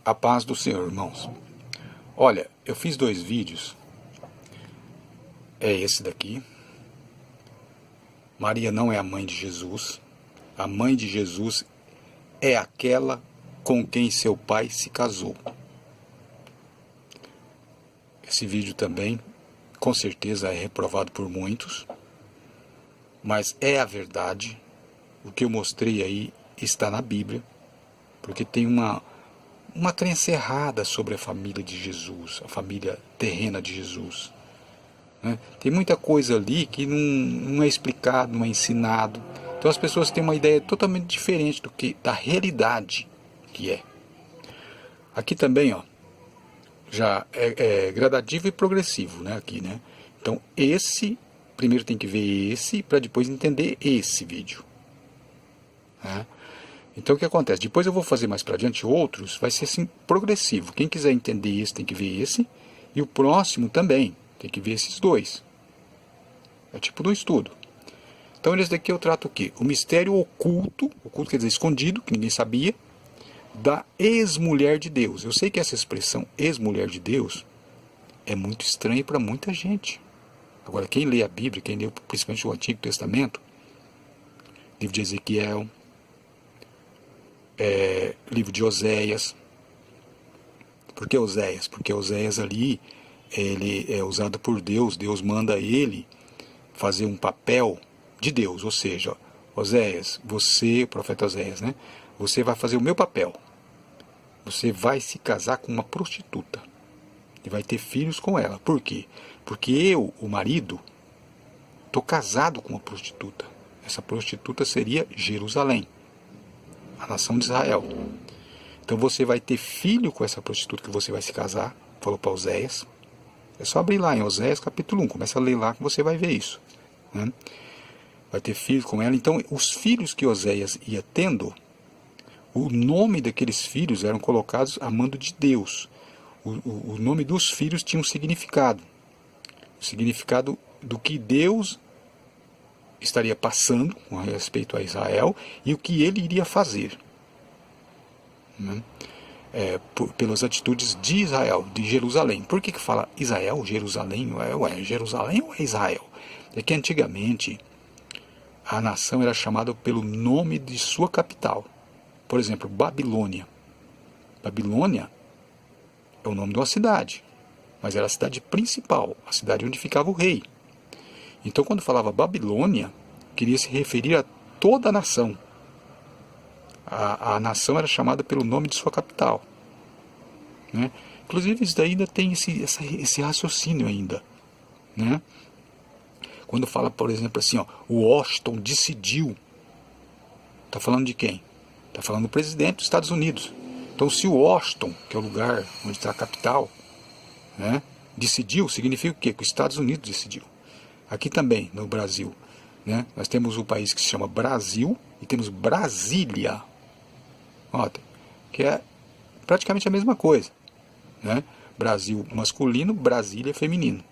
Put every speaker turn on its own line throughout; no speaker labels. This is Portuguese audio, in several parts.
A paz do Senhor, irmãos. Olha, eu fiz 2 vídeos. É esse daqui. Maria não é a mãe de Jesus. A mãe de Jesus é aquela com quem seu pai se casou. Esse vídeo também, com certeza, é reprovado por muitos. Mas é a verdade. O que eu mostrei aí está na Bíblia. Porque tem uma crença errada sobre a família de Jesus, a família terrena de Jesus. Né? Tem muita coisa ali que não é explicado, não é ensinado. Então as pessoas têm uma ideia totalmente diferente da realidade que é. Aqui também, ó, já é gradativo e progressivo, né? Aqui, né? Então primeiro tem que ver esse para depois entender esse vídeo. Né? Então o que acontece? Depois eu vou fazer mais para adiante outros, vai ser assim progressivo. Quem quiser entender esse tem que ver esse, e o próximo também, tem que ver esses 2. É tipo do estudo. Então nesse daqui eu trato o quê? O mistério oculto quer dizer escondido, que ninguém sabia, da ex-mulher de Deus. Eu sei que essa expressão ex-mulher de Deus é muito estranha para muita gente. Agora quem lê a Bíblia, quem lê principalmente o Antigo Testamento, livro de Ezequiel, livro de Oséias. Por que Oséias? Porque Oséias ali, ele é usado por Deus. Deus manda ele fazer um papel de Deus. Ou seja, Oséias, você, o profeta Oséias, né? Você vai fazer o meu papel. Você vai se casar com uma prostituta. E vai ter filhos com ela. Por quê? Porque eu, o marido, estou casado com uma prostituta. Essa prostituta seria Jerusalém, a nação de Israel. Então você vai ter filho com essa prostituta que você vai se casar, falou para Oséias. É só abrir lá em Oséias capítulo 1, começa a ler lá que você vai ver isso. Né? Vai ter filho com ela. Então os filhos que Oséias ia tendo, o nome daqueles filhos eram colocados a mando de Deus. O nome dos filhos tinha um significado. O significado do que Deus estaria passando com respeito a Israel e o que ele iria fazer. Né? Pelas atitudes de Israel, de Jerusalém. Por que fala Israel, Jerusalém? Jerusalém ou é Israel? É que antigamente a nação era chamada pelo nome de sua capital. Por exemplo, Babilônia. Babilônia é o nome de uma cidade, mas era a cidade principal, a cidade onde ficava o rei. Então, quando falava Babilônia, queria se referir a toda a nação. A nação era chamada pelo nome de sua capital. Né? Inclusive, isso daí ainda tem esse raciocínio ainda. Né? Quando fala, por exemplo, assim, ó, o Washington decidiu. Está falando de quem? Está falando do presidente dos Estados Unidos. Então, se o Washington, que é o lugar onde está a capital, né, decidiu, significa o quê? Que os Estados Unidos decidiu. Aqui também, no Brasil, né, nós temos um país que se chama Brasil e temos Brasília. Que é praticamente a mesma coisa. Né? Brasil masculino, Brasília feminino.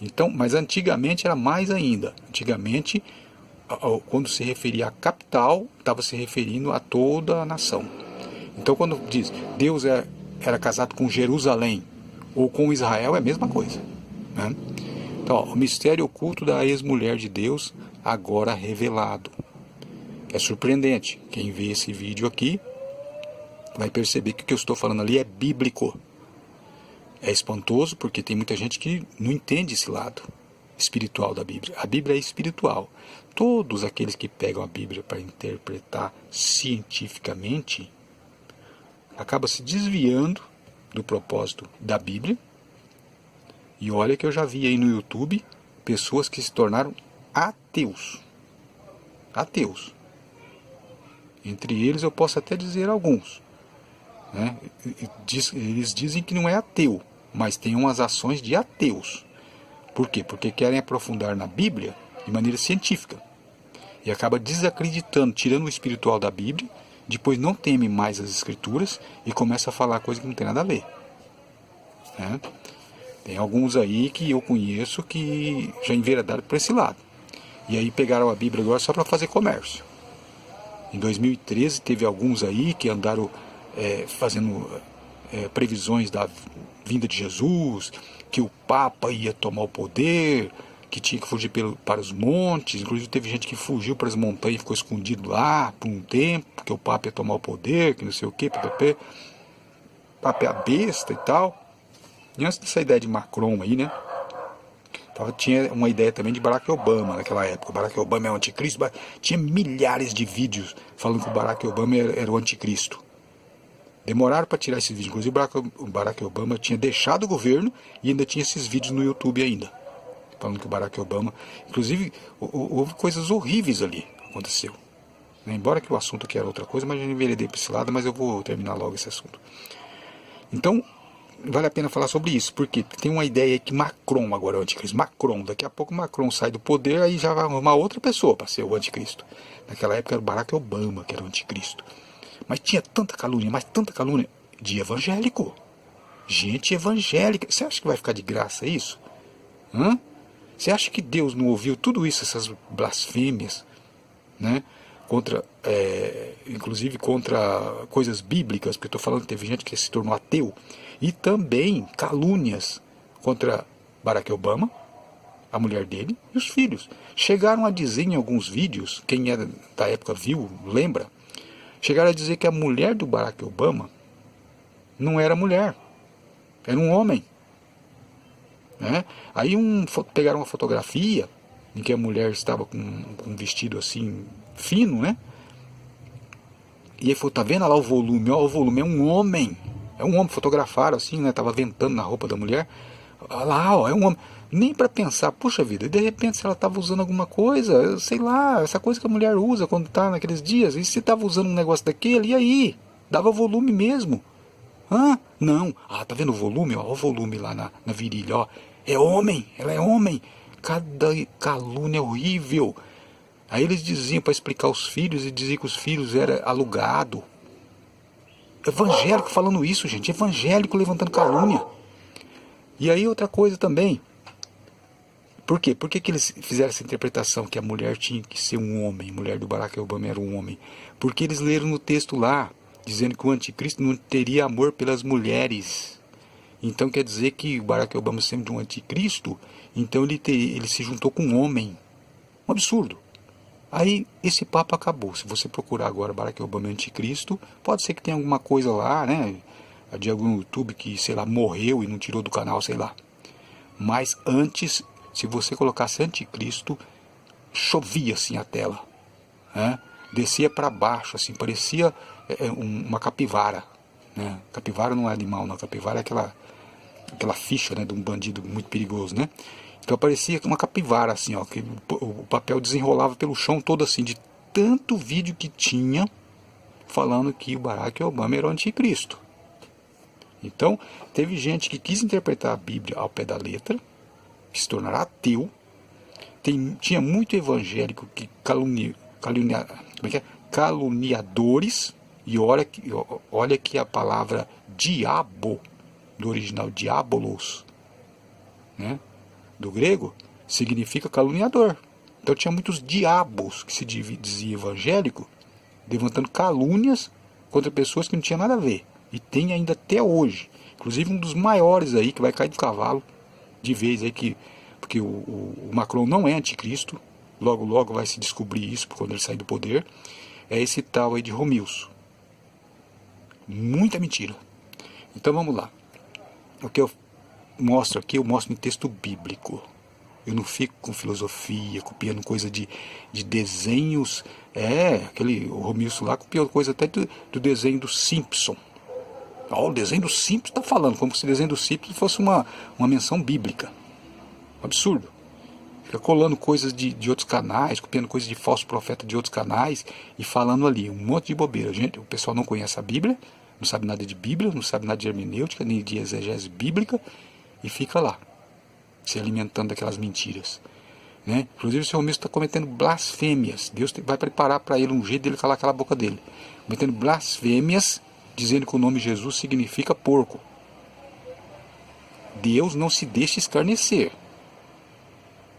Então, mas antigamente era mais ainda. Antigamente, quando se referia à capital, estava se referindo a toda a nação. Então, quando diz Deus era casado com Jerusalém ou com Israel, é a mesma coisa. Né? Então, o mistério oculto da ex-mulher de Deus, agora revelado. É surpreendente. Quem vê esse vídeo aqui vai perceber que o que eu estou falando ali é bíblico. É espantoso porque tem muita gente que não entende esse lado espiritual da Bíblia. A Bíblia é espiritual. Todos aqueles que pegam a Bíblia para interpretar cientificamente acabam se desviando do propósito da Bíblia. E olha que eu já vi aí no YouTube pessoas que se tornaram ateus. Ateus. Entre eles eu posso até dizer alguns. Né? Eles dizem que não é ateu, mas tem umas ações de ateus. Por quê? Porque querem aprofundar na Bíblia de maneira científica. E acaba desacreditando, tirando o espiritual da Bíblia, depois não teme mais as Escrituras e começa a falar coisa que não tem nada a ver. Né? Tem alguns aí que eu conheço que já enveredaram por esse lado. E aí pegaram a Bíblia agora só para fazer comércio. Em 2013 teve alguns aí que andaram fazendo previsões da vinda de Jesus, que o Papa ia tomar o poder, que tinha que fugir para os montes. Inclusive teve gente que fugiu para as montanhas e ficou escondido lá por um tempo, que o Papa ia tomar o poder, que não sei o que, PPP. Papa é a besta e tal. E antes dessa ideia de Macron aí, né? Tinha uma ideia também de Barack Obama naquela época. O Barack Obama é o anticristo. Tinha milhares de vídeos falando que o Barack Obama era o anticristo. Demoraram para tirar esses vídeos. Inclusive o Barack Obama tinha deixado o governo e ainda tinha esses vídeos no YouTube ainda. Falando que o Barack Obama... Inclusive, houve coisas horríveis ali. Aconteceu. Embora que o assunto aqui era outra coisa, mas eu já enveredei para esse lado, mas eu vou terminar logo esse assunto. Então, vale a pena falar sobre isso, porque tem uma ideia aí que Macron agora é o anticristo. Macron, daqui a pouco Macron sai do poder, aí já vai arrumar outra pessoa para ser o anticristo. Naquela época era o Barack Obama que era o anticristo. Mas tinha tanta calúnia, mas tanta calúnia de evangélico. Gente evangélica. Você acha que vai ficar de graça isso? Hã? Você acha que Deus não ouviu tudo isso, essas blasfêmias, né? Inclusive contra coisas bíblicas, porque eu estou falando que teve gente que se tornou ateu, e também calúnias contra Barack Obama, a mulher dele e os filhos. Chegaram a dizer em alguns vídeos, quem é da época viu, lembra, chegaram a dizer que a mulher do Barack Obama não era mulher, era um homem. Né? Aí pegaram uma fotografia em que a mulher estava com um vestido assim fino, né? E aí falou, tá vendo lá o volume? Ó, o volume é um homem. É um homem, fotografaram assim, né? Tava ventando na roupa da mulher. Olha lá, ó, é um homem. Nem para pensar, puxa vida, e de repente se ela tava usando alguma coisa, sei lá, essa coisa que a mulher usa quando tá naqueles dias, e se tava usando um negócio daquele, e aí? Dava volume mesmo. Hã? Não. Ah, tá vendo o volume? Ó, o volume lá na virilha, ó. É homem, ela é homem. Cada calúnia horrível. Aí eles diziam para explicar os filhos e diziam que os filhos eram alugados. Evangélico falando isso, gente. Evangélico levantando calúnia. E aí outra coisa também. Por quê? Por que eles fizeram essa interpretação que a mulher tinha que ser um homem? A mulher do Barack Obama era um homem. Porque eles leram no texto lá, dizendo que o anticristo não teria amor pelas mulheres. Então quer dizer que o Barack Obama sendo um anticristo, então ele se juntou com um homem. Um absurdo. Aí esse papo acabou. Se você procurar agora Barack Obama anticristo, pode ser que tenha alguma coisa lá, né? De algum YouTube que, sei lá, morreu e não tirou do canal, sei lá. Mas antes, se você colocasse anticristo, chovia assim a tela. Né? Descia para baixo, assim, parecia uma capivara. Né? Capivara não é animal, não. Capivara é aquela ficha, né, de um bandido muito perigoso, né? Então parecia uma capivara, assim, ó, que o papel desenrolava pelo chão todo assim, de tanto vídeo que tinha falando que o Barack Obama era o anticristo. Então, teve gente que quis interpretar a Bíblia ao pé da letra, que se tornará ateu. Tinha muito evangélico que caluniadores, e olha que a palavra diabo, do original diabolos, né? Do grego, significa caluniador. Então tinha muitos diabos que se dizia evangélico, levantando calúnias contra pessoas que não tinham nada a ver. E tem ainda até hoje. Inclusive um dos maiores aí, que vai cair do cavalo de vez aí, porque o Macron não é anticristo, logo logo vai se descobrir isso quando ele sair do poder, é esse tal aí de Romilson. Muita mentira. Então vamos lá. O que eu mostro aqui, eu mostro em texto bíblico. Eu não fico com filosofia, copiando coisa de desenhos. O Romilson lá copiou coisa até do desenho do Simpson. O desenho do Simpson está falando, como se o desenho do Simpson fosse uma menção bíblica. Um absurdo. Fica colando coisas de outros canais, copiando coisas de falso profeta de outros canais e falando ali um monte de bobeira. Gente, o pessoal não conhece a Bíblia, não sabe nada de Bíblia, não sabe nada de hermenêutica, nem de exegese bíblica, e fica lá, se alimentando daquelas mentiras. Né? Inclusive o seu Romilson está cometendo blasfêmias. Deus vai preparar para ele um jeito dele calar aquela boca dele. Cometendo blasfêmias, dizendo que o nome Jesus significa porco. Deus não se deixa escarnecer.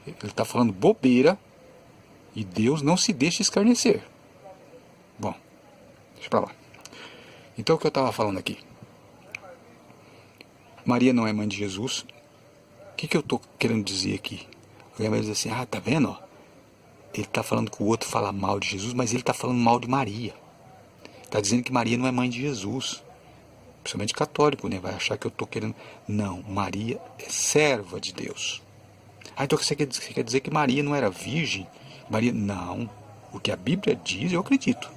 Ele está falando bobeira e Deus não se deixa escarnecer. Bom, deixa para lá. Então o que eu estava falando aqui? Maria não é mãe de Jesus. O que eu estou querendo dizer aqui? Alguém vai dizer assim, tá vendo? Ó? Ele está falando que o outro fala mal de Jesus, mas ele está falando mal de Maria. Está dizendo que Maria não é mãe de Jesus. Principalmente católico, né? Vai achar que eu estou querendo... Não, Maria é serva de Deus. Então você quer dizer que Maria não era virgem? Maria, não. O que a Bíblia diz, eu acredito.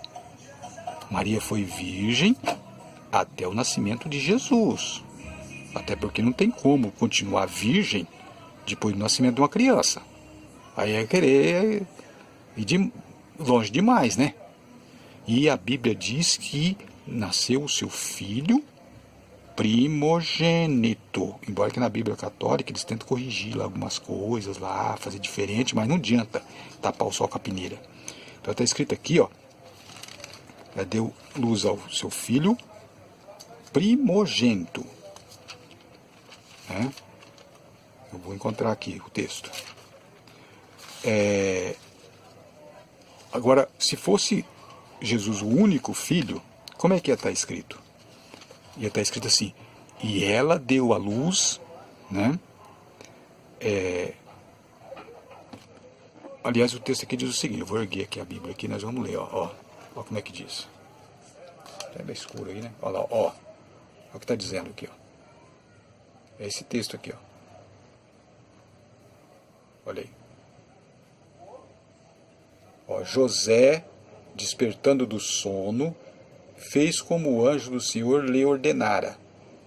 Maria foi virgem até o nascimento de Jesus. Até porque não tem como continuar virgem depois do nascimento de uma criança. Aí é querer ir longe demais, né? E a Bíblia diz que nasceu o seu filho primogênito. Embora que na Bíblia católica eles tentam corrigir lá algumas coisas, lá, fazer diferente, mas não adianta tapar o sol com a peneira. Então está escrito aqui, ó. Ela deu luz ao seu filho primogênito. Eu vou encontrar aqui o texto. Agora, se fosse Jesus o único filho, como é que ia estar escrito? Ia estar escrito assim, e ela deu à luz, né? Aliás, o texto aqui diz o seguinte, eu vou erguer aqui a Bíblia, aqui nós vamos ler, ó como é que diz. É bem escuro aí, né? Olha lá, ó o que está dizendo aqui, ó. É esse texto aqui, ó. Olha aí. Ó, José, despertando do sono, fez como o anjo do Senhor lhe ordenara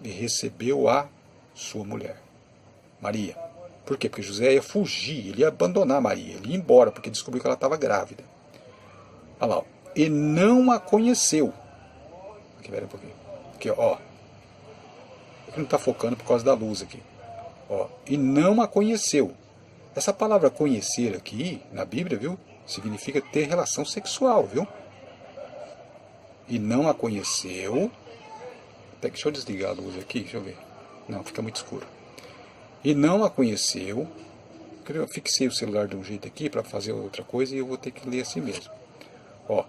e recebeu a sua mulher, Maria. Por quê? Porque José ia fugir, ele ia abandonar Maria, ele ia embora, porque descobriu que ela estava grávida. Olha lá, ó. E não a conheceu. Aqui, pera um pouquinho. Aqui, ó. Aqui não está focando por causa da luz aqui. Ó. E não a conheceu. Essa palavra conhecer aqui, na Bíblia, viu? Significa ter relação sexual, viu? E não a conheceu. Deixa eu desligar a luz aqui, deixa eu ver. Não, fica muito escuro. E não a conheceu. Eu fixei o celular de um jeito aqui para fazer outra coisa e eu vou ter que ler assim mesmo. Ó,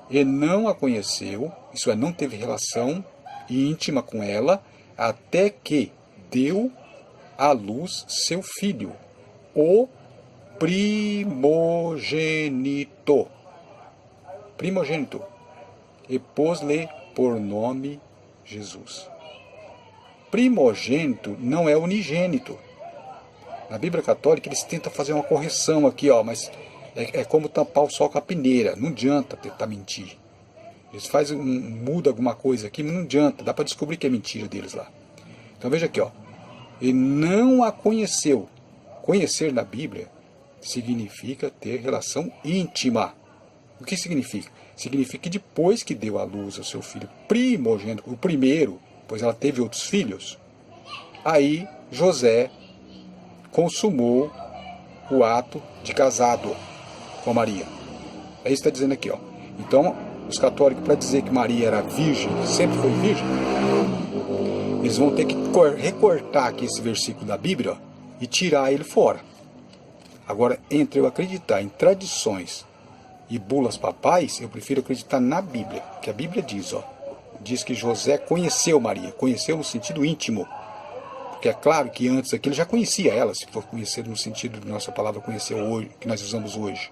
e não a conheceu, isso é, não teve relação íntima com ela, até que deu à luz seu filho, o primogênito. Primogênito. E pôs-lhe por nome Jesus. Primogênito não é unigênito. Na Bíblia Católica eles tentam fazer uma correção aqui, ó, mas é como tampar o sol com a peneira. Não adianta tentar mentir. Eles fazem muda alguma coisa aqui, mas não adianta. Dá para descobrir que é mentira deles lá. Então veja aqui, ó. E não a conheceu. Conhecer na Bíblia significa ter relação íntima. O que significa? Significa que depois que deu à luz ao seu filho primogênito, o primeiro, pois ela teve outros filhos, aí José consumou o ato de casado com Maria. É isso que está dizendo aqui, ó. Então, os católicos, para dizer que Maria era virgem, sempre foi virgem, eles vão ter que recortar aqui esse versículo da Bíblia, ó, e tirar ele fora. Agora, entre eu acreditar em tradições e bulas papais, eu prefiro acreditar na Bíblia, que a Bíblia diz, ó, diz que José conheceu Maria, conheceu no sentido íntimo, porque é claro que antes aqui ele já conhecia ela, se for conhecer no sentido de nossa palavra conhecer hoje, que nós usamos hoje.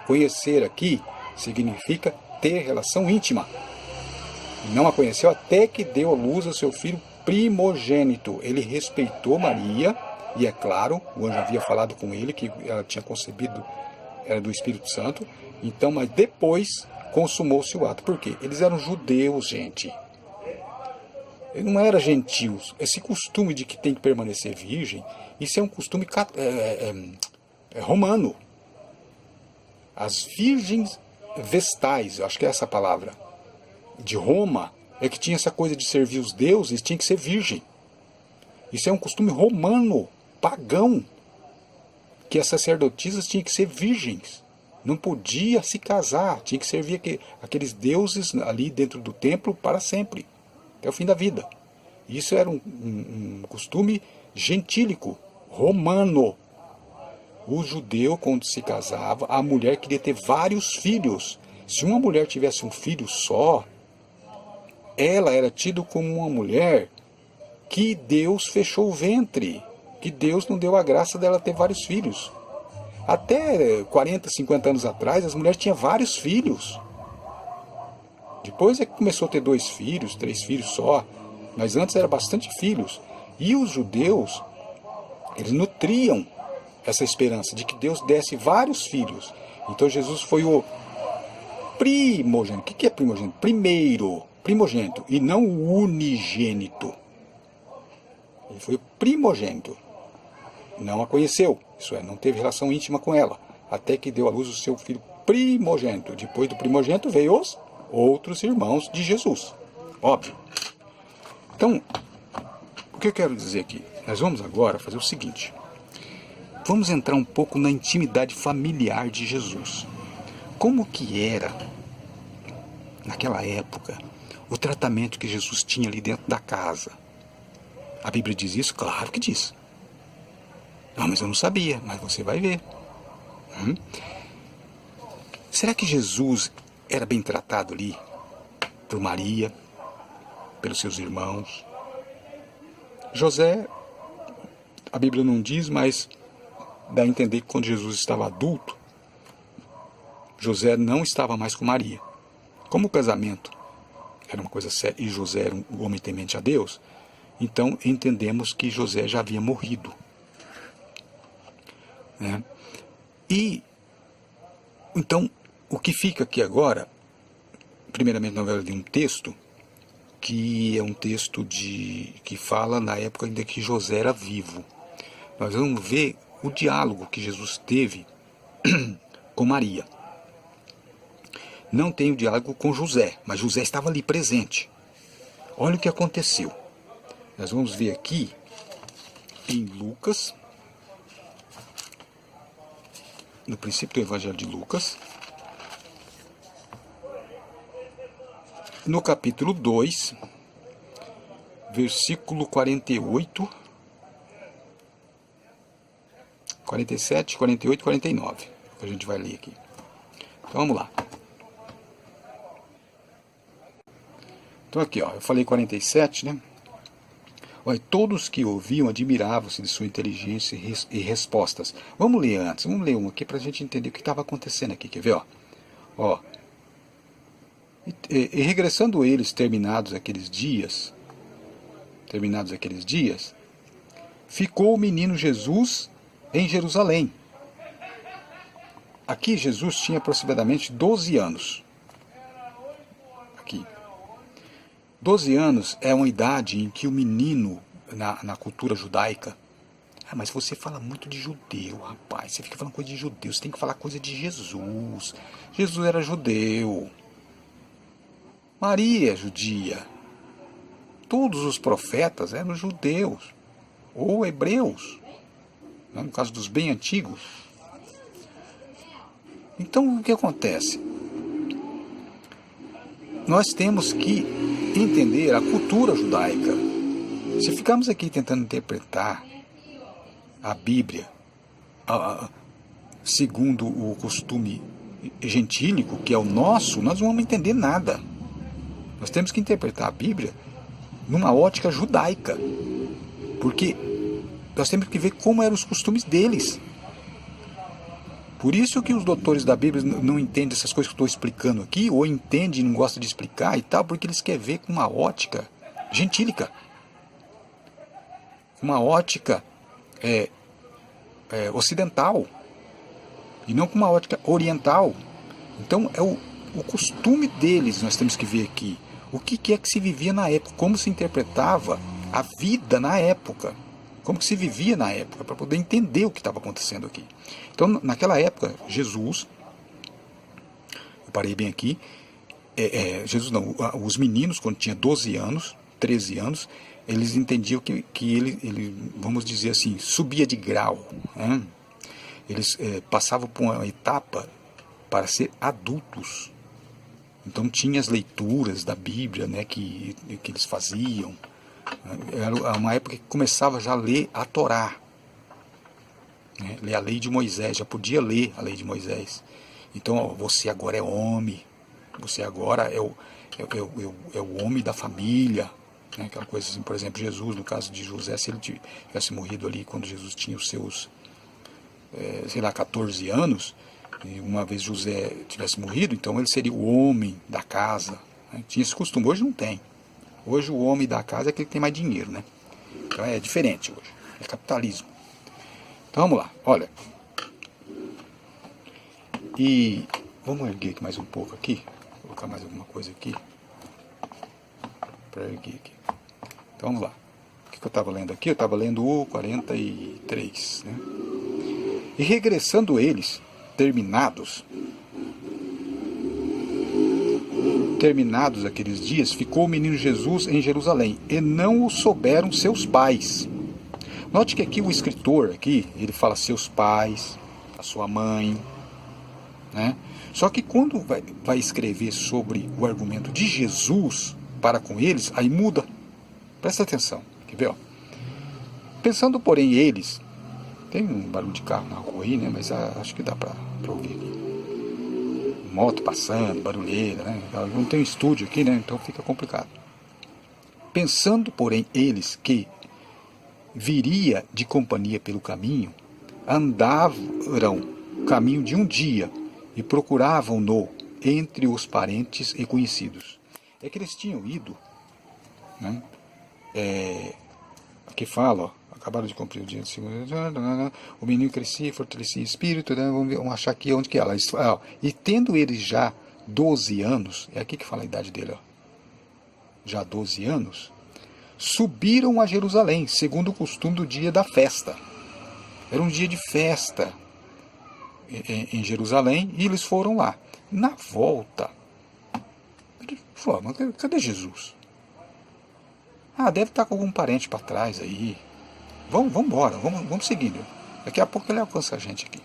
Conhecer aqui significa ter relação íntima. Não a conheceu até que deu à luz ao seu filho primogênito. Ele respeitou Maria, e é claro, o anjo havia falado com ele que ela tinha concebido, era do Espírito Santo. Então, mas depois consumou-se o ato. Por quê? Eles eram judeus, gente. Ele não era gentios. Esse costume de que tem que permanecer virgem, isso é um costume romano. As virgens vestais, eu acho que é essa a palavra, de Roma, é que tinha essa coisa de servir os deuses, tinha que ser virgem. Isso é um costume romano, pagão, que as sacerdotisas tinham que ser virgens. Não podia se casar, tinha que servir aqueles deuses ali dentro do templo para sempre, até o fim da vida. Isso era um costume gentílico, romano. O judeu, quando se casava, a mulher queria ter vários filhos. Se uma mulher tivesse um filho só, ela era tida como uma mulher que Deus fechou o ventre, que Deus não deu a graça dela ter vários filhos. Até 40, 50 anos atrás, as mulheres tinham vários filhos. Depois é que começou a ter 2 filhos, 3 filhos só, mas antes era bastante filhos. E os judeus, eles nutriam essa esperança de que Deus desse vários filhos. Então Jesus foi o primogênito. O que é primogênito? Primogênito, e não o unigênito. Ele foi o primogênito. Não a conheceu, isso é, não teve relação íntima com ela, até que deu à luz o seu filho primogênito. Depois do primogênito veio os outros irmãos de Jesus. Óbvio. Então, o que eu quero dizer aqui? Nós vamos agora fazer o seguinte. Vamos entrar um pouco na intimidade familiar de Jesus. Como que era, naquela época, o tratamento que Jesus tinha ali dentro da casa? A Bíblia diz isso? Claro que diz. Não, mas eu não sabia, mas você vai ver. Será que Jesus era bem tratado ali por Maria, pelos seus irmãos? José, a Bíblia não diz, mas dá a entender que quando Jesus estava adulto, José não estava mais com Maria. Como o casamento era uma coisa séria e José era um homem temente a Deus, então entendemos que José já havia morrido. Né? E então o que fica aqui agora, primeiramente nós vamos ler um texto que é um texto que fala na época ainda que José era vivo. Nós vamos ver o diálogo que Jesus teve com Maria. Não tem o diálogo com José, mas José estava ali presente. Olha o que aconteceu. Nós vamos ver aqui em Lucas, no princípio do Evangelho de Lucas, no capítulo 2, versículo 48, 47, 48 e 49, que a gente vai ler aqui. Então vamos lá. Então aqui, ó, eu falei 47, né? Olha, todos que ouviam admiravam-se de sua inteligência e respostas. Vamos ler antes, vamos ler um aqui para a gente entender o que estava acontecendo aqui, quer ver? Ó. E regressando eles, terminados aqueles dias, ficou o menino Jesus em Jerusalém. Aqui Jesus tinha aproximadamente 12 anos. Aqui. 12 anos é uma idade em que o menino, na cultura judaica... Ah, mas você fala muito de judeu, rapaz. Você fica falando coisa de judeu. Você tem que falar coisa de Jesus. Jesus era judeu. Maria é judia. Todos os profetas eram judeus. Ou hebreus. No caso dos bem antigos. Então, o que acontece? Nós temos que entender a cultura judaica. Se ficarmos aqui tentando interpretar a Bíblia segundo o costume gentílico, que é o nosso, nós não vamos entender nada. Nós temos que interpretar a Bíblia numa ótica judaica, porque nós temos que ver como eram os costumes deles. Por isso que os doutores da Bíblia não entendem essas coisas que eu estou explicando aqui, ou entendem e não gostam de explicar e tal, porque eles querem ver com uma ótica gentílica. Uma ótica ocidental, e não com uma ótica oriental. Então é o costume deles, nós temos que ver aqui. O que é que se vivia na época, como se interpretava a vida na época. Como que se vivia na época, para poder entender o que estava acontecendo aqui. Então, naquela época, Jesus, eu parei bem aqui, Jesus não, os meninos, quando tinha 12 anos, 13 anos, eles entendiam que ele, vamos dizer assim, subia de grau. Né? Eles passavam por uma etapa para ser adultos. Então, tinha as leituras da Bíblia, né, que eles faziam. Era uma época que começava já a ler a Torá, né? Ler a lei de Moisés, já podia ler a lei de Moisés. Então, ó, você agora é homem, você agora é o homem da família, né? Aquela coisa assim, por exemplo, Jesus, no caso de José, se ele tivesse morrido ali quando Jesus tinha os seus, sei lá, 14 anos, e uma vez José tivesse morrido, então ele seria o homem da casa, né? Tinha esse costume, hoje não tem. Hoje o homem da casa é aquele que tem mais dinheiro, né? Então é diferente hoje, é capitalismo. Então vamos lá, olha. E vamos erguer aqui mais um pouco aqui, vou colocar mais alguma coisa aqui, para erguer aqui. Então vamos lá. O que eu estava lendo aqui? Eu estava lendo o 43, né? E regressando eles, terminados aqueles dias, ficou o menino Jesus em Jerusalém, e não o souberam seus pais. Note que aqui o escritor, aqui, ele fala seus pais, a sua mãe, né? Só que quando vai escrever sobre o argumento de Jesus para com eles, aí muda. Presta atenção, quer ver? Ó? Pensando, porém, eles, tem um barulho de carro na rua aí, né? Mas acho que dá para ouvir aqui. Moto passando, barulheira, né? Não tem um estúdio aqui, né? Então fica complicado. Pensando, porém, eles que viria de companhia pelo caminho, andavam o caminho de um dia e procuravam-no entre os parentes e conhecidos. É que eles tinham ido, né? Aqui fala, ó, acabaram de cumprir o dia de segunda, o menino crescia, fortalecia o espírito, né? Vamos achar aqui onde que é. E tendo ele já 12 anos, é aqui que fala a idade dele, ó, já 12 anos, subiram a Jerusalém, segundo o costume do dia da festa. Era um dia de festa em Jerusalém, e eles foram lá. Na volta, ele falou, mas cadê Jesus? Ah, deve estar com algum parente para trás aí. Vamos embora, vamos seguindo. Daqui a pouco ele alcança a gente aqui.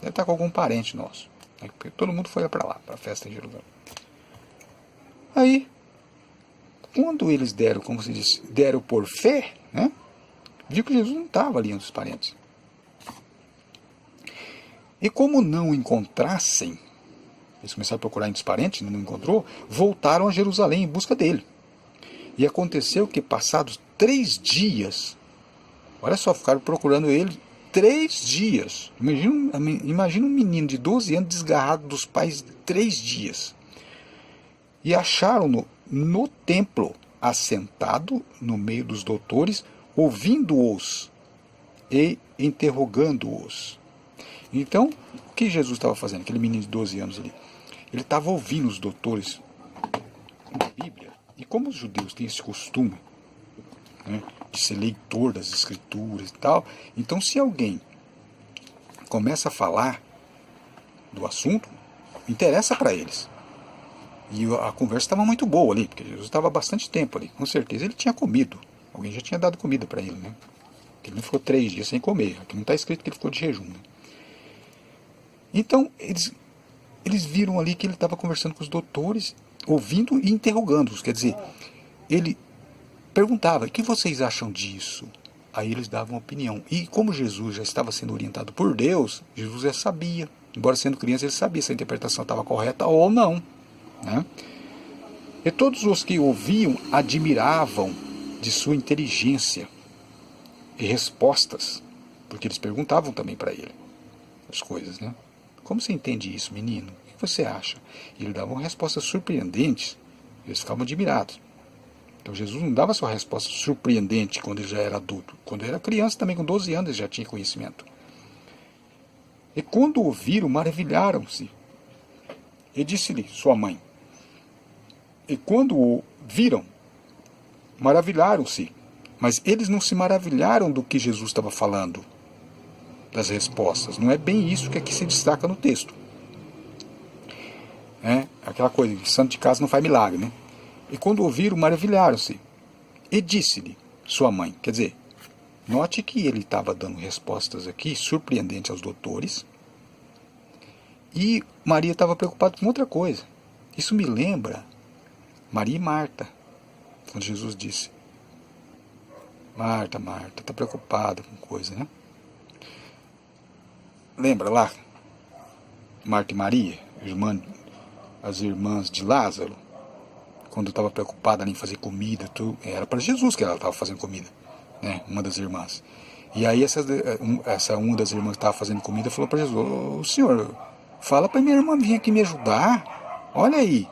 Deve estar com algum parente nosso. Porque todo mundo foi para lá, para a festa em Jerusalém. Aí, quando eles deram, como se diz, deram por fé, né? Viu que Jesus não estava ali entre os parentes. E como não o encontrassem, eles começaram a procurar entre os parentes, não encontrou, voltaram a Jerusalém em busca dele. E aconteceu que, passados 3 dias, olha só, ficaram procurando ele 3 dias. Imagina um menino de 12 anos desgarrado dos pais 3 dias. E acharam-no no templo, assentado no meio dos doutores, ouvindo-os e interrogando-os. Então, o que Jesus estava fazendo? Aquele menino de 12 anos ali. Ele estava ouvindo os doutores da Bíblia. E como os judeus têm esse costume, né, de ser leitor das escrituras e tal, então se alguém começa a falar do assunto, interessa para eles. E a conversa estava muito boa ali, porque Jesus estava há bastante tempo ali. Com certeza ele tinha comido. Alguém já tinha dado comida para ele, né? Porque ele não ficou 3 dias sem comer. Aqui não está escrito que ele ficou de jejum, né? Então, eles viram ali que ele estava conversando com os doutores, ouvindo e interrogando-os. Quer dizer, ele perguntava, o que vocês acham disso? Aí eles davam opinião. E como Jesus já estava sendo orientado por Deus, Jesus já sabia. Embora sendo criança, ele sabia se a interpretação estava correta ou não, né? E todos os que ouviam admiravam de sua inteligência e respostas, porque eles perguntavam também para ele as coisas, né? Como você entende isso, menino? O que você acha? E ele dava respostas surpreendentes. Eles ficavam admirados. Então Jesus não dava só resposta surpreendente quando ele já era adulto. Quando ele era criança, também com 12 anos, ele já tinha conhecimento. E quando ouviram, maravilharam-se. E disse-lhe sua mãe. E quando o viram, maravilharam-se. Mas eles não se maravilharam do que Jesus estava falando, das respostas. Não é bem isso que aqui se destaca no texto. É aquela coisa, santo de casa não faz milagre, né? E quando ouviram, maravilharam-se. E disse-lhe sua mãe. Quer dizer, note que ele estava dando respostas aqui surpreendentes aos doutores. E Maria estava preocupada com outra coisa. Isso me lembra Maria e Marta. Quando Jesus disse, Marta, Marta, está preocupada com coisa, né? Lembra lá? Marta e Maria, as irmãs de Lázaro, quando estava preocupada em fazer comida, era para Jesus que ela estava fazendo comida, né? Uma das irmãs. E aí uma das irmãs que estava fazendo comida falou para Jesus: ô senhor, fala para minha irmã vir aqui me ajudar, olha aí.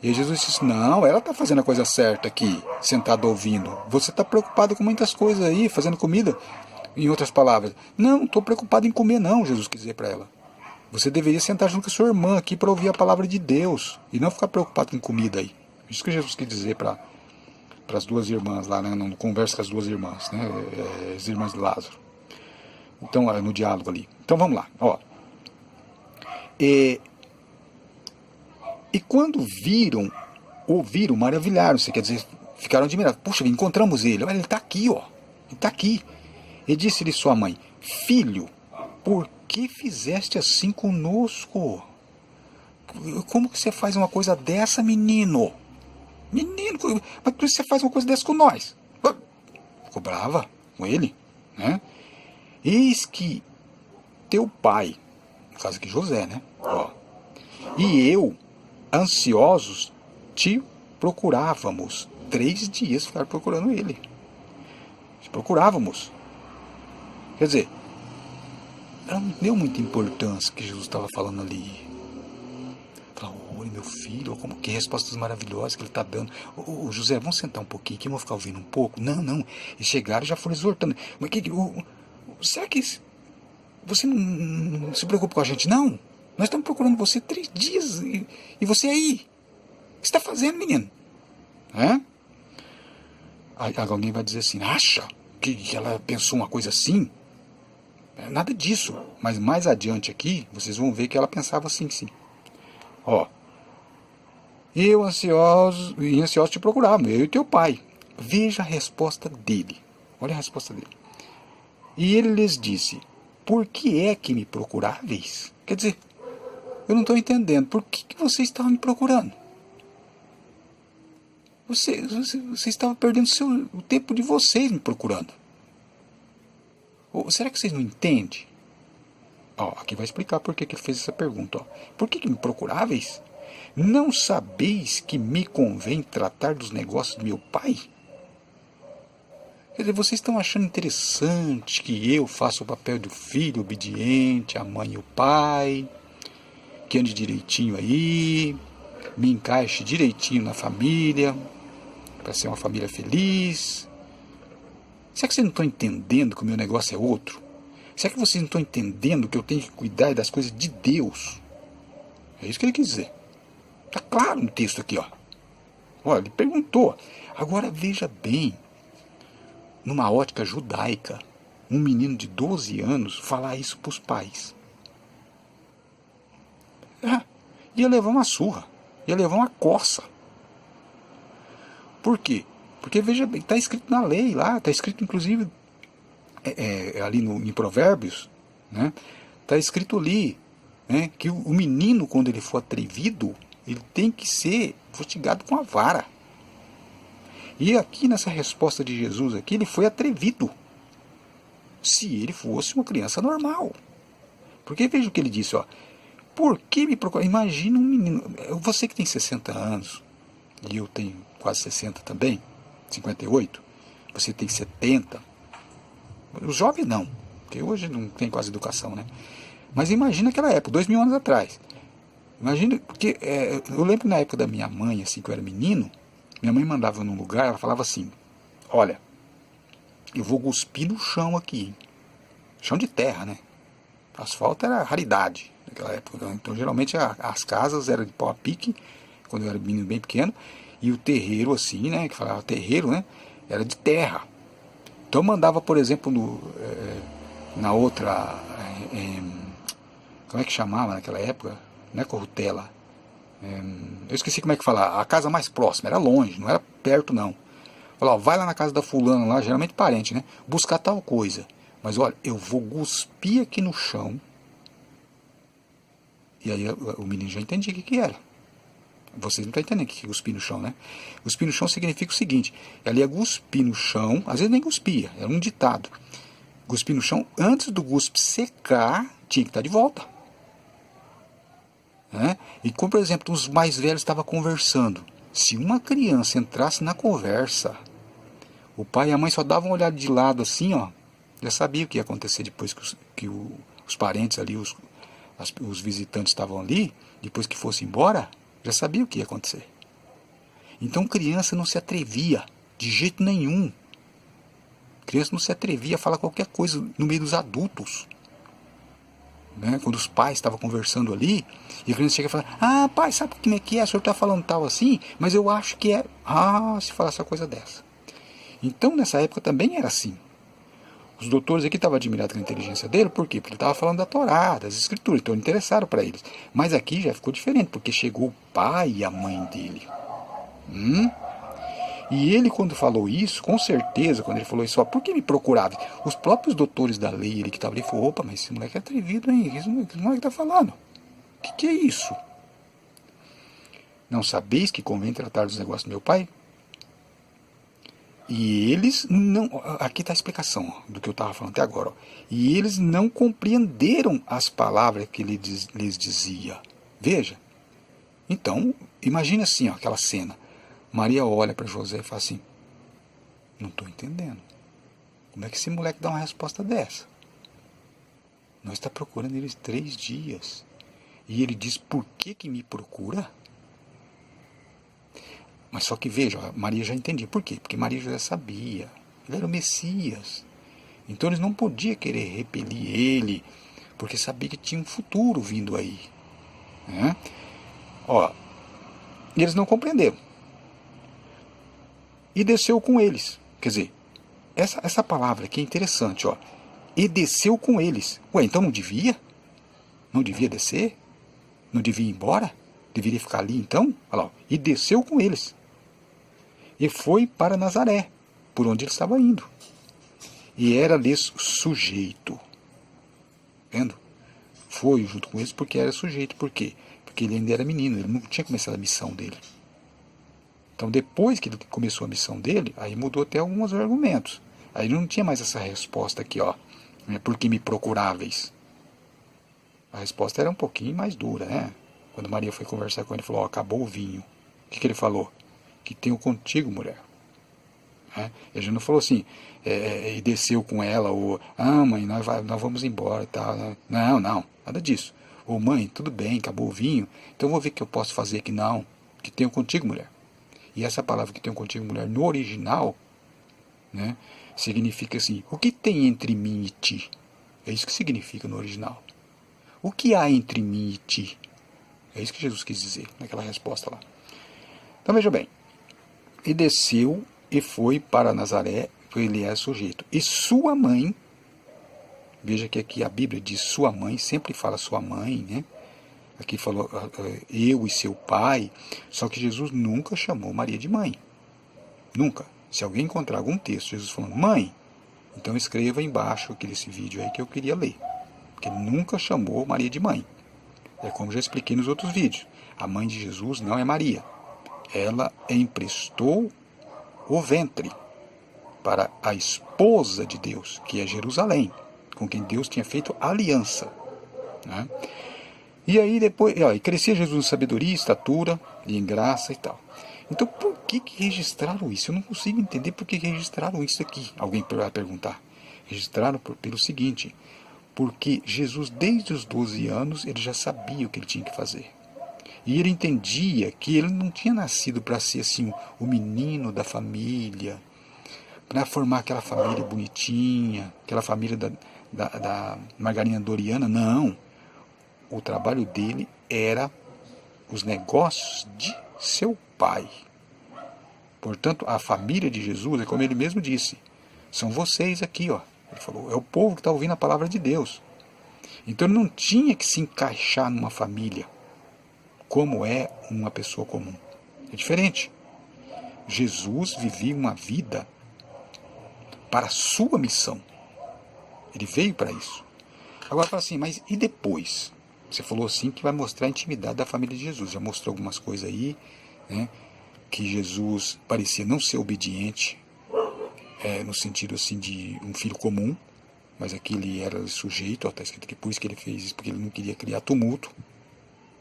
E aí Jesus disse: não, ela está fazendo a coisa certa aqui, sentada ouvindo. Você está preocupado com muitas coisas aí, fazendo comida. Em outras palavras, não estou preocupado em comer não, Jesus quis dizer para ela. Você deveria sentar junto com a sua irmã aqui para ouvir a palavra de Deus e não ficar preocupado com comida aí. Isso que Jesus quis dizer para as duas irmãs lá, né, no conversa com as duas irmãs, né, as irmãs de Lázaro. Então, no diálogo ali. Então vamos lá. Ó. E quando ouviram, maravilharam-se, quer dizer, ficaram admirados. Puxa, encontramos ele. Olha, ele está aqui, ó. Ele está aqui. E disse-lhe sua mãe: filho, por que fizeste assim conosco? Como que você faz uma coisa dessa, menino? Menino, mas por que você faz uma coisa dessa com nós? Ficou brava com ele, né? Eis que teu pai, no caso aqui José, né? Ó, e eu, ansiosos, te procurávamos. 3 dias ficaram procurando ele. Te procurávamos. Quer dizer, ela não deu muita importância que Jesus estava falando ali. Falou: olha, meu filho, como que respostas maravilhosas que ele está dando. Ô, José, vamos sentar um pouquinho aqui, vamos ficar ouvindo um pouco? Não. Eles chegaram e já foram exortando. Mas será que você não se preocupa com a gente, não? Nós estamos procurando você 3 dias e você aí. O que você está fazendo, menino? Aí alguém vai dizer assim: acha que ela pensou uma coisa assim? Nada disso. Mas mais adiante aqui, vocês vão ver que ela pensava assim, sim. Ó. Eu ansioso te procurava, eu e teu pai. Veja a resposta dele. Olha a resposta dele. E ele lhes disse: por que é que me procuráveis? Quer dizer, eu não estou entendendo. Por que vocês estavam me procurando? Vocês estavam perdendo o tempo de vocês me procurando. Ou será que vocês não entendem? Ó, aqui vai explicar por que ele fez essa pergunta. Ó. Por que me procuráveis? Não sabeis que me convém tratar dos negócios do meu pai? Quer dizer, vocês estão achando interessante que eu faça o papel do filho obediente, a mãe e o pai, que ande direitinho aí, me encaixe direitinho na família, para ser uma família feliz. Será que vocês não estão entendendo que o meu negócio é outro? Será que vocês não estão entendendo que eu tenho que cuidar das coisas de Deus? É isso que ele quis dizer. Está claro no texto aqui, ó. Olha, ele perguntou. Agora veja bem, numa ótica judaica, um menino de 12 anos falar isso para os pais. Ia levar uma surra, ia levar uma coça. Por quê? Porque, veja bem, está escrito na lei lá, está escrito inclusive ali em Provérbios, né? Está escrito ali, né, que o menino, quando ele for atrevido, ele tem que ser fustigado com a vara. E aqui nessa resposta de Jesus, aqui, ele foi atrevido. Se ele fosse uma criança normal. Porque veja o que ele disse, ó. Por que me procurar? Imagina um menino, você que tem 60 anos, e eu tenho quase 60 também, 58, você tem 70, os jovens não, porque hoje não tem quase educação, né? Mas imagina aquela época, 2000 anos atrás. Imagina, porque eu lembro na época da minha mãe, assim, que eu era menino, minha mãe mandava num lugar, ela falava assim: olha, eu vou cuspir no chão aqui, hein? Chão de terra, né? Asfalto era raridade naquela época. Então, geralmente, as casas eram de pau a pique, quando eu era menino bem pequeno, e o terreiro, assim, né? Que falava terreiro, né? Era de terra. Então, eu mandava, por exemplo, na outra. Como é que chamava naquela época? Não é Corrutela. Eu esqueci como é que fala. A casa mais próxima, era longe, não era perto, não. Falava: vai lá na casa da fulana, lá, geralmente parente, né? Buscar tal coisa. Mas olha, eu vou cuspir aqui no chão. E aí o menino já entendia o que era. Vocês não estão entendendo o que é cuspir no chão, né? Cuspir no chão significa o seguinte: ela ia cuspir no chão, às vezes nem cuspia, era um ditado. Cuspir no chão, antes do cuspe secar, tinha que estar de volta. Né? E como, por exemplo, os mais velhos estavam conversando. Se uma criança entrasse na conversa, o pai e a mãe só davam uma olhada de lado assim, ó, já sabia o que ia acontecer depois os parentes ali, os visitantes estavam ali, depois que fosse embora, já sabia o que ia acontecer. Então criança não se atrevia, de jeito nenhum. Criança não se atrevia a falar qualquer coisa no meio dos adultos. Né? Quando os pais estavam conversando ali, e a criança chega e fala, ah, pai, sabe como é que é? O senhor está falando tal assim, mas eu acho que é... Ah, se falar essa coisa dessa. Então, nessa época também era assim. Os doutores aqui estavam admirados com a inteligência dele, por quê? Porque ele estava falando da Torá, das Escrituras, então interessaram para eles. Mas aqui já ficou diferente, porque chegou o pai e a mãe dele. E ele, quando falou isso, com certeza, quando ele falou isso, ó, por que me procurava? Os próprios doutores da lei, ele que estava ali, falou, opa, mas esse moleque é atrevido, hein? Esse moleque está falando. O que é isso? Não sabeis que convém tratar dos negócios do meu pai? E eles não... Aqui está a explicação ó, do que eu estava falando até agora. Ó. E eles não compreenderam as palavras que ele lhes dizia. Veja. Então, imagine assim, ó, aquela cena. Maria olha para José e fala assim, não estou entendendo. Como é que esse moleque dá uma resposta dessa? Nós estamos procurando eles 3 dias. E ele diz, por que me procura? Mas só que veja, Maria já entendia. Por quê? Porque Maria já sabia. Ele era o Messias. Então eles não podiam querer repelir ele, porque sabia que tinha um futuro vindo aí. Né? Ó, e eles não compreenderam. E desceu com eles. Quer dizer, essa palavra aqui é interessante. Ó. E desceu com eles. Ué, então não devia? Não devia descer? Não devia ir embora? Deveria ficar ali então? Olha lá, ó. E desceu com eles. E foi para Nazaré, por onde ele estava indo. E era-lhes sujeito. Vendo? Foi junto com eles porque era sujeito. Por quê? Porque ele ainda era menino, ele não tinha começado a missão dele. Então depois que ele começou a missão dele, aí mudou até alguns argumentos. Aí não tinha mais essa resposta aqui, ó. Por que me procuráveis? A resposta era um pouquinho mais dura, né? Quando Maria foi conversar com ele, falou, ó, acabou o vinho. O que ele falou? Que tenho contigo, mulher. Ele já não falou assim, e desceu com ela, ou, mãe, nós vamos embora e tal. Não, nada disso. Ou, mãe, tudo bem, acabou o vinho, então vou ver o que eu posso fazer aqui. Não, que tenho contigo, mulher. E essa palavra que tenho contigo, mulher, no original, né, significa assim, o que tem entre mim e ti? É isso que significa no original. O que há entre mim e ti? É isso que Jesus quis dizer, naquela resposta lá. Então veja bem, e desceu e foi para Nazaré, ele é sujeito. E sua mãe, veja que aqui a Bíblia diz sua mãe, sempre fala sua mãe, né? Aqui falou eu e seu pai, só que Jesus nunca chamou Maria de mãe. Nunca. Se alguém encontrar algum texto, Jesus falando mãe, então escreva embaixo aquele vídeo aí que eu queria ler. Porque ele nunca chamou Maria de mãe. É como já expliquei nos outros vídeos. A mãe de Jesus não é Maria. Ela emprestou o ventre para a esposa de Deus, que é Jerusalém, com quem Deus tinha feito aliança. Né? E aí depois, e crescia Jesus em sabedoria, estatura, e em graça e tal. Então por que registraram isso? Eu não consigo entender por que registraram isso aqui. Alguém vai perguntar. Registraram pelo seguinte, porque Jesus desde os 12 anos, ele já sabia o que ele tinha que fazer. E ele entendia que ele não tinha nascido para ser assim o menino da família, para formar aquela família bonitinha, aquela família da Margarina Doriana, não. O trabalho dele era os negócios de seu pai. Portanto, a família de Jesus, é como ele mesmo disse, são vocês aqui, ó. Ele falou, é o povo que está ouvindo a palavra de Deus. Então ele não tinha que se encaixar numa família, como é uma pessoa comum. É diferente. Jesus vivia uma vida para a sua missão. Ele veio para isso. Agora fala assim, mas e depois? Você falou assim que vai mostrar a intimidade da família de Jesus. Já mostrou algumas coisas aí, né? Que Jesus parecia não ser obediente, no sentido assim de um filho comum, mas aqui ele era sujeito, está escrito que por isso que ele fez isso, porque ele não queria criar tumulto.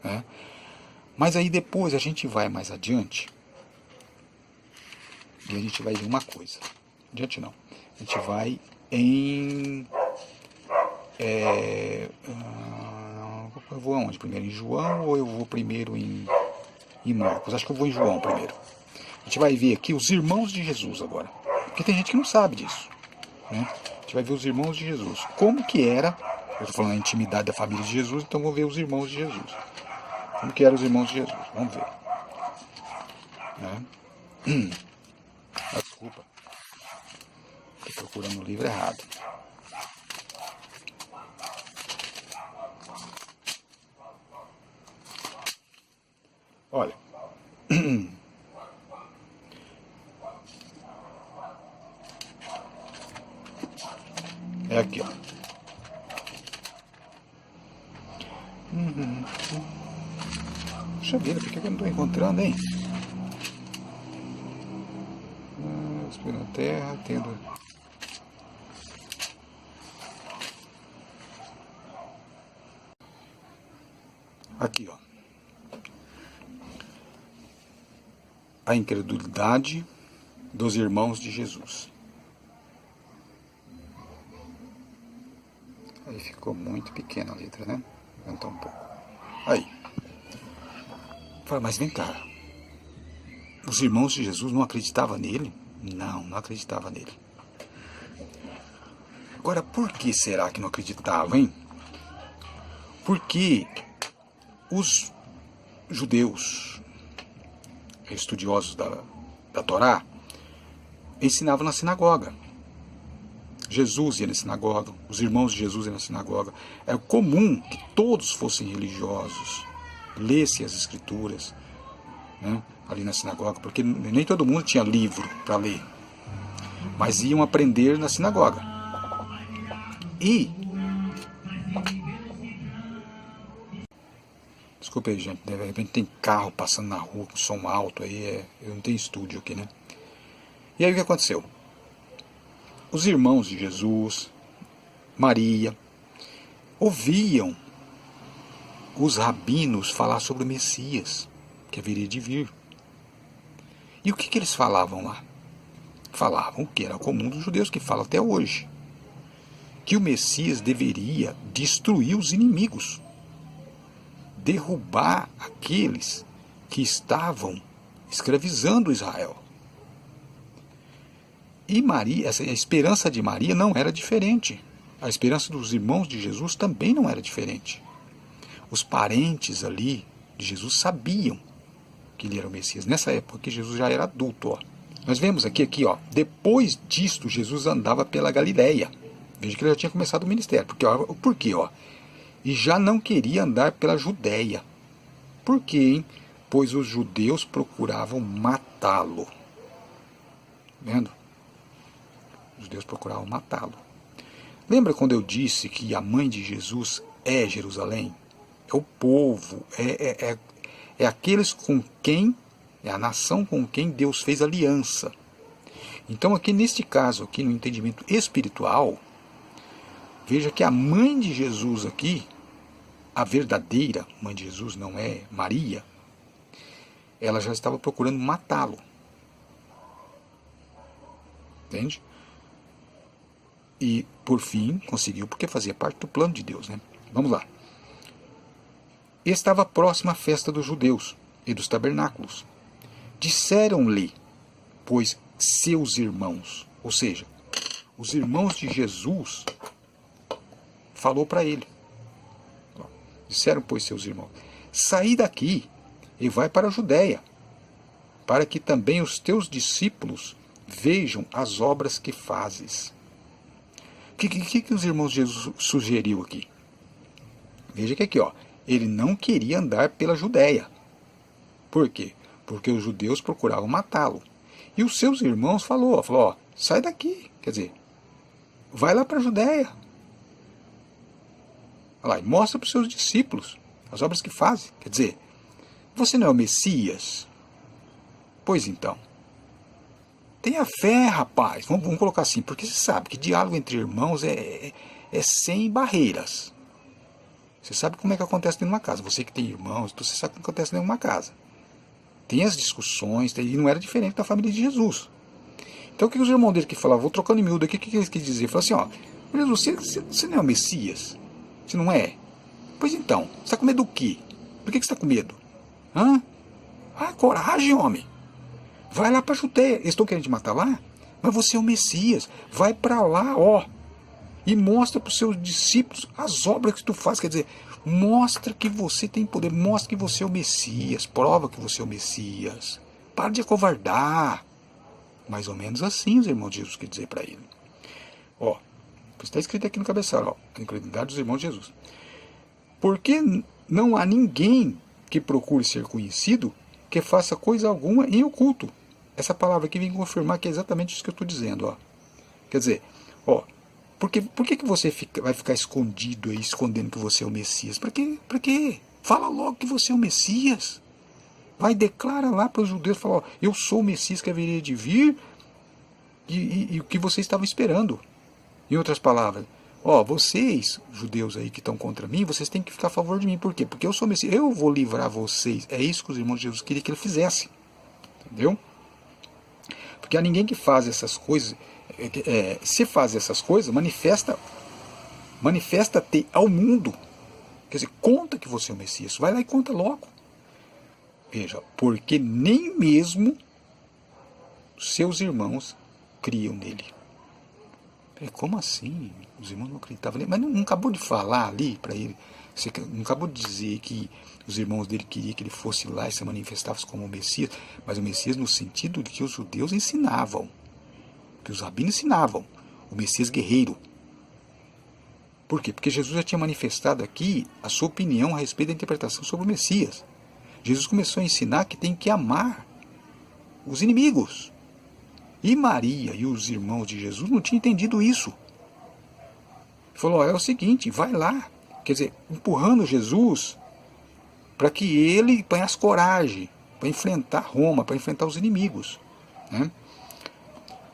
Né? Mas aí depois a gente vai mais adiante, E a gente vai ver uma coisa. Adiante não. A gente vai em... eu vou aonde primeiro? Em João ou eu vou primeiro em Marcos? Acho que eu vou em João primeiro. A gente vai ver aqui os irmãos de Jesus agora. Porque tem gente que não sabe disso. Né? A gente vai ver os irmãos de Jesus. Como que era... Eu estou falando da intimidade da família de Jesus, então vamos ver os irmãos de Jesus. Como que eram os irmãos de Jesus? Vamos ver. Né? Desculpa. Estou procurando o livro errado. Olha. É aqui, ó. Puxa vida, por que eu não estou encontrando, hein? Espírito na terra, tendo... Aqui, ó. A incredulidade dos irmãos de Jesus. Aí ficou muito pequena a letra, né? Aumentar um pouco. Aí. Fala, mas vem cá. Os irmãos de Jesus não acreditavam nele? Não acreditavam nele. Agora, por que será que não acreditavam, hein? Porque os judeus, estudiosos da Torá, ensinavam na sinagoga. Jesus ia na sinagoga, os irmãos de Jesus iam na sinagoga. É comum que todos fossem religiosos, lessem as escrituras, né, ali na sinagoga, porque nem todo mundo tinha livro para ler, mas iam aprender na sinagoga. E, desculpa aí, gente, de repente tem carro passando na rua com som alto aí, eu não tenho estúdio aqui, né? E aí o que aconteceu? Os irmãos de Jesus, Maria, ouviam os rabinos falar sobre o Messias, que haveria de vir. E o que eles falavam lá? Falavam o que era comum dos judeus, que fala até hoje. Que o Messias deveria destruir os inimigos, derrubar aqueles que estavam escravizando Israel. E Maria, a esperança de Maria não era diferente. A esperança dos irmãos de Jesus também não era diferente. Os parentes ali de Jesus sabiam que ele era o Messias. Nessa época que Jesus já era adulto. Ó. Nós vemos aqui, ó, depois disto, Jesus andava pela Galileia. Veja que ele já tinha começado o ministério. Por quê? Ó? E já não queria andar pela Judéia. Por quê, hein? Pois os judeus procuravam matá-lo. Vendo? Os judeus procuravam matá-lo. Lembra quando eu disse que a mãe de Jesus é Jerusalém? É o povo, é aqueles com quem, é a nação com quem Deus fez aliança. Então aqui neste caso, aqui no entendimento espiritual, veja que a mãe de Jesus aqui, a verdadeira mãe de Jesus, não é Maria, ela já estava procurando matá-lo. Entende? E, por fim, conseguiu, porque fazia parte do plano de Deus, né? Vamos lá. Estava próxima a festa dos judeus e dos tabernáculos. Disseram-lhe, pois, seus irmãos, ou seja, os irmãos de Jesus, falou para ele. Disseram, pois, seus irmãos, saí daqui e vai para a Judéia, para que também os teus discípulos vejam as obras que fazes. O que os irmãos de Jesus sugeriu aqui? Veja que aqui, ó, ele não queria andar pela Judéia. Por quê? Porque os judeus procuravam matá-lo. E os seus irmãos falou, ó, sai daqui, quer dizer, vai lá para a Judéia. Olha lá, e mostra para os seus discípulos as obras que fazem. Quer dizer, você não é o Messias? Pois então, tenha fé, rapaz. Vamos colocar assim, porque você sabe que diálogo entre irmãos é sem barreiras. Você sabe como é que acontece dentro de uma casa. Você que tem irmãos, você sabe como acontece dentro de uma casa. Tem as discussões, e não era diferente da família de Jesus. Então o que os irmãos dele que falavam, vou trocando em miúdo aqui, o que eles quis dizer? Falaram assim, ó, Jesus, você não é o Messias? Você não é? Pois então, você está com medo do quê? Por que você está com medo? Hã? Ah, coragem, homem. Vai lá para a Judeia. Eles estão querendo te matar lá? Mas você é o Messias. Vai para lá, ó. E mostra para os seus discípulos as obras que tu faz. Quer dizer, mostra que você tem poder. Mostra que você é o Messias. Prova que você é o Messias. Para de acovardar. Mais ou menos assim os irmãos de Jesus quer dizer para ele. Ó, está escrito aqui no cabeçalho, ó. A incredulidade dos irmãos de Jesus. Porque não há ninguém que procure ser conhecido que faça coisa alguma em oculto. Essa palavra aqui vem confirmar que é exatamente isso que eu estou dizendo. Ó. Quer dizer, ó, por que você vai ficar escondido aí, escondendo que você é o Messias? Para quê? Para quê? Fala logo que você é o Messias. Vai, declara lá para os judeus, fala, ó, eu sou o Messias que haveria de vir e o que vocês estavam esperando. Em outras palavras, ó, vocês, judeus aí que estão contra mim, vocês têm que ficar a favor de mim. Por quê? Porque eu sou o Messias, eu vou livrar vocês. É isso que os irmãos de Jesus queriam que ele fizesse. Entendeu? Porque há ninguém que faz essas coisas, se faz essas coisas, manifesta-te ao mundo. Quer dizer, conta que você é o Messias. Vai lá e conta logo. Veja, porque nem mesmo seus irmãos criam nele. Como assim? Os irmãos não acreditavam nele? Mas não acabou de falar ali para ele? Você não acabou de dizer que os irmãos dele queriam que ele fosse lá e se manifestasse como o Messias? Mas o Messias no sentido de que os judeus ensinavam, que os rabinos ensinavam, o Messias guerreiro. Por quê? Porque Jesus já tinha manifestado aqui a sua opinião a respeito da interpretação sobre o Messias. Jesus começou a ensinar que tem que amar os inimigos. E Maria e os irmãos de Jesus não tinham entendido isso. Ele falou, é o seguinte, vai lá. Quer dizer, empurrando Jesus para que ele tenha coragem para enfrentar Roma, para enfrentar os inimigos. Né?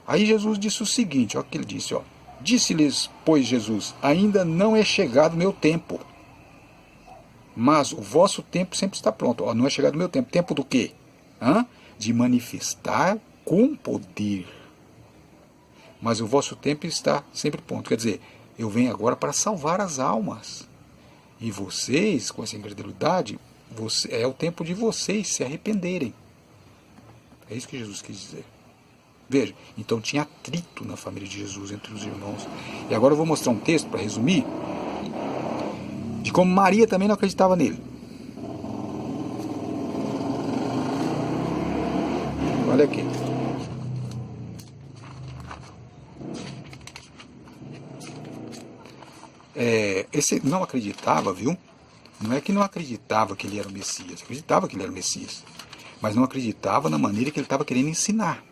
Aí Jesus disse o seguinte, olha o que ele disse, ó. Disse-lhes, pois Jesus, ainda não é chegado o meu tempo, mas o vosso tempo sempre está pronto. Ó, não é chegado o meu tempo. Tempo do quê? De manifestar com poder. Mas o vosso tempo está sempre pronto. Quer dizer, eu venho agora para salvar as almas. E vocês, com essa incredulidade, é o tempo de vocês se arrependerem. É isso que Jesus quis dizer. Veja, então tinha atrito na família de Jesus entre os irmãos. E agora eu vou mostrar um texto, para resumir, de como Maria também não acreditava nele. Olha aqui. Esse não acreditava, viu? Não é que não acreditava que ele era o Messias. Acreditava que ele era o Messias. Mas não acreditava na maneira que ele estava querendo ensinar.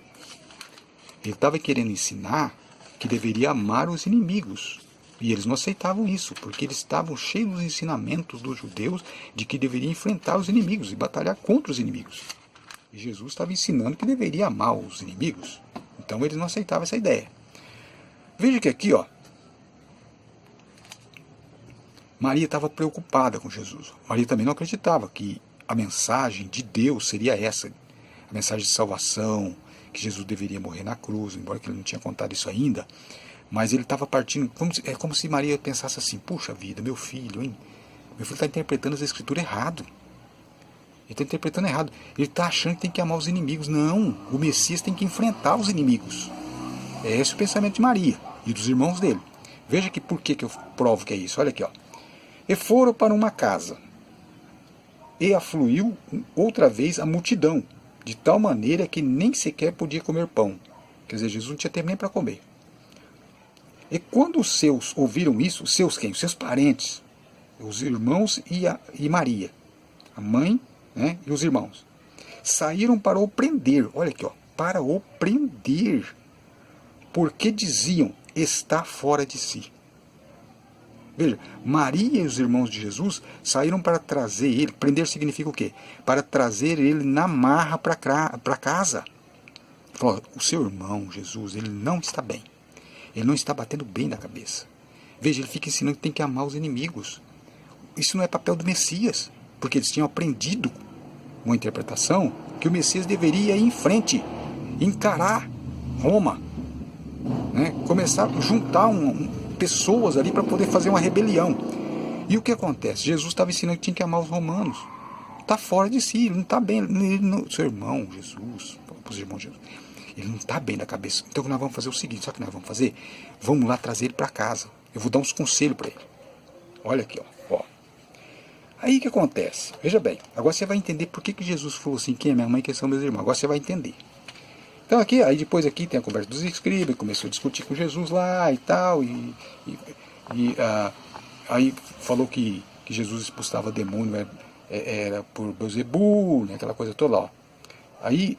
Ele estava querendo ensinar que deveria amar os inimigos. E eles não aceitavam isso, porque eles estavam cheios dos ensinamentos dos judeus de que deveria enfrentar os inimigos e batalhar contra os inimigos. E Jesus estava ensinando que deveria amar os inimigos. Então eles não aceitavam essa ideia. Veja que aqui, ó, Maria estava preocupada com Jesus. Maria também não acreditava que a mensagem de Deus seria essa. A mensagem de salvação, que Jesus deveria morrer na cruz, embora que ele não tinha contado isso ainda. Mas ele estava partindo, é como se Maria pensasse assim, puxa vida, meu filho, hein? Meu filho está interpretando as escrituras errado. Ele está interpretando errado. Ele está achando que tem que amar os inimigos. Não, o Messias tem que enfrentar os inimigos. É esse o pensamento de Maria e dos irmãos dele. Veja que por que eu provo que é isso. Olha aqui, ó. E foram para uma casa, e afluiu outra vez a multidão, de tal maneira que nem sequer podia comer pão. Quer dizer, Jesus não tinha tempo nem para comer. E quando os seus ouviram isso, os seus quem? Os seus parentes, os irmãos e Maria, a mãe, né, e os irmãos, saíram para o prender. Olha aqui, ó, para o prender, porque diziam, está fora de si. Veja, Maria e os irmãos de Jesus saíram para trazer ele. Prender significa o quê? Para trazer ele na marra para casa. Falou, o seu irmão, Jesus, ele não está bem. Ele não está batendo bem na cabeça. Veja, ele fica ensinando que tem que amar os inimigos. Isso não é papel do Messias, porque eles tinham aprendido uma interpretação que o Messias deveria ir em frente, encarar Roma, né? Começaram a juntar pessoas ali para poder fazer uma rebelião. E o que acontece? Jesus estava ensinando que tinha que amar os romanos. Está fora de si, ele não está bem. Seu irmão Jesus, para os irmãos Jesus, ele não está bem da cabeça. Então nós vamos fazer o seguinte: sabe o que nós vamos fazer? Vamos lá trazer ele para casa. Eu vou dar uns conselhos para ele. Olha aqui, ó. Aí o que acontece? Veja bem, agora você vai entender por que Jesus falou assim: quem é minha mãe e quem são meus irmãos. Agora você vai entender. Então aqui, aí depois aqui tem a conversa dos escribas, começou a discutir com Jesus lá e tal, aí falou que Jesus expulsava demônio, era por Beelzebul, né, aquela coisa toda lá, ó. Aí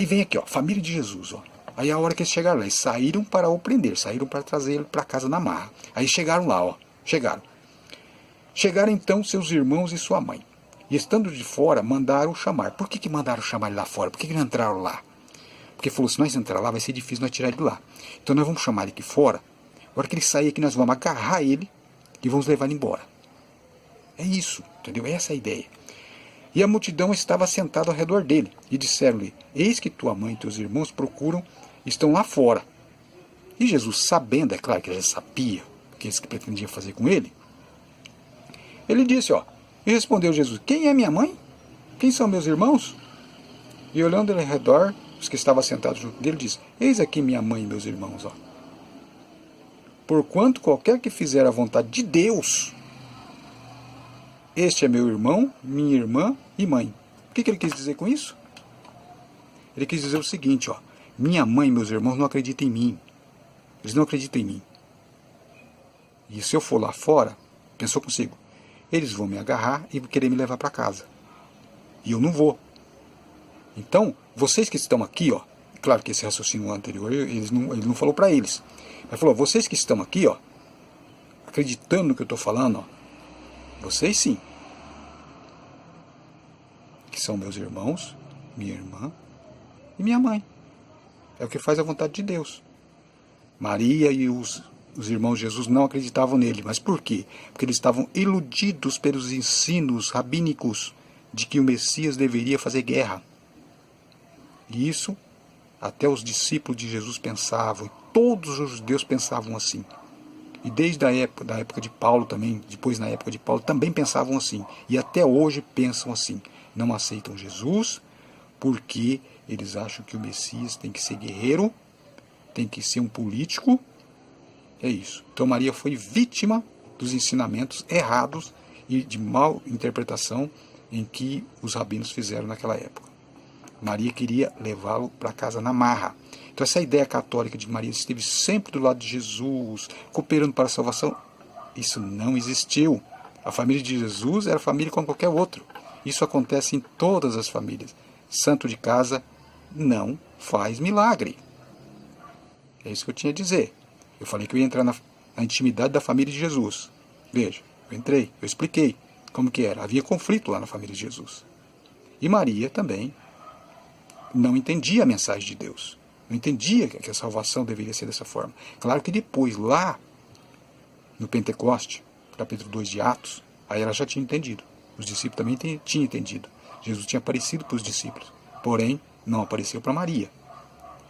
vem aqui, ó, família de Jesus, ó. Aí a hora que eles chegaram lá, eles saíram para o prender, saíram para trazer ele para casa na marra. Aí chegaram lá, ó, Chegaram então seus irmãos e sua mãe. E estando de fora, mandaram chamar. Por que mandaram chamar ele lá fora? Por que não entraram lá? Porque falou, se nós entrar lá, vai ser difícil nós tirar ele lá. Então nós vamos chamar ele aqui fora. A hora que ele sair aqui, nós vamos agarrar ele e vamos levar ele embora. É isso, entendeu? Essa é a ideia. E a multidão estava sentada ao redor dele. E disseram-lhe, eis que tua mãe e teus irmãos procuram, estão lá fora. E Jesus, sabendo, é claro que ele sabia o que eles pretendiam fazer com ele, ele disse, ó, e respondeu Jesus, quem é minha mãe? Quem são meus irmãos? E olhando ao redor, os que estavam sentados junto dele, disse, eis aqui minha mãe e meus irmãos, ó. Porquanto qualquer que fizer a vontade de Deus, este é meu irmão, minha irmã e mãe. O que ele quis dizer com isso? Ele quis dizer o seguinte, ó, minha mãe e meus irmãos não acreditam em mim. Eles não acreditam em mim. E se eu for lá fora, pensou consigo, eles vão me agarrar e querer me levar para casa. E eu não vou. Então, vocês que estão aqui, ó, claro que esse raciocínio anterior, ele não falou para eles. Mas falou, vocês que estão aqui, ó, acreditando no que eu estou falando, ó, vocês sim, que são meus irmãos, minha irmã e minha mãe. É o que faz a vontade de Deus. Maria e os irmãos de Jesus não acreditavam nele. Mas por quê? Porque eles estavam iludidos pelos ensinos rabínicos de que o Messias deveria fazer guerra. E isso, até os discípulos de Jesus pensavam, todos os judeus pensavam assim. E desde a época de Paulo também, depois na época de Paulo, também pensavam assim. E até hoje pensam assim. Não aceitam Jesus porque eles acham que o Messias tem que ser guerreiro, tem que ser um político. É isso. Então Maria foi vítima dos ensinamentos errados e de mal interpretação em que os rabinos fizeram naquela época. Maria queria levá-lo para casa na marra. Então essa ideia católica de Maria esteve sempre do lado de Jesus, cooperando para a salvação, isso não existiu. A família de Jesus era família como qualquer outro. Isso acontece em todas as famílias. Santo de casa não faz milagre. É isso que eu tinha a dizer. Eu falei que eu ia entrar na intimidade da família de Jesus. Veja, eu entrei, eu expliquei como que era. Havia conflito lá na família de Jesus. E Maria também não entendia a mensagem de Deus. Não entendia que a salvação deveria ser dessa forma. Claro que depois, lá no Pentecoste, capítulo 2 de Atos, aí ela já tinha entendido. Os discípulos também tinham entendido. Jesus tinha aparecido para os discípulos. Porém, não apareceu para Maria.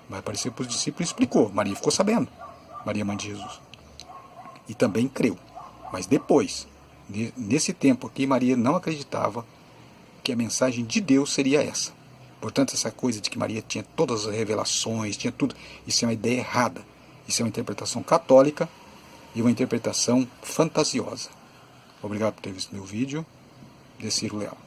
Mas apareceu para os discípulos e explicou. Maria ficou sabendo. Maria, mãe de Jesus. E também creu. Mas depois, nesse tempo aqui, Maria não acreditava que a mensagem de Deus seria essa. Portanto, essa coisa de que Maria tinha todas as revelações, tinha tudo, isso é uma ideia errada. Isso é uma interpretação católica e uma interpretação fantasiosa. Obrigado por ter visto meu vídeo. Deciro Leal.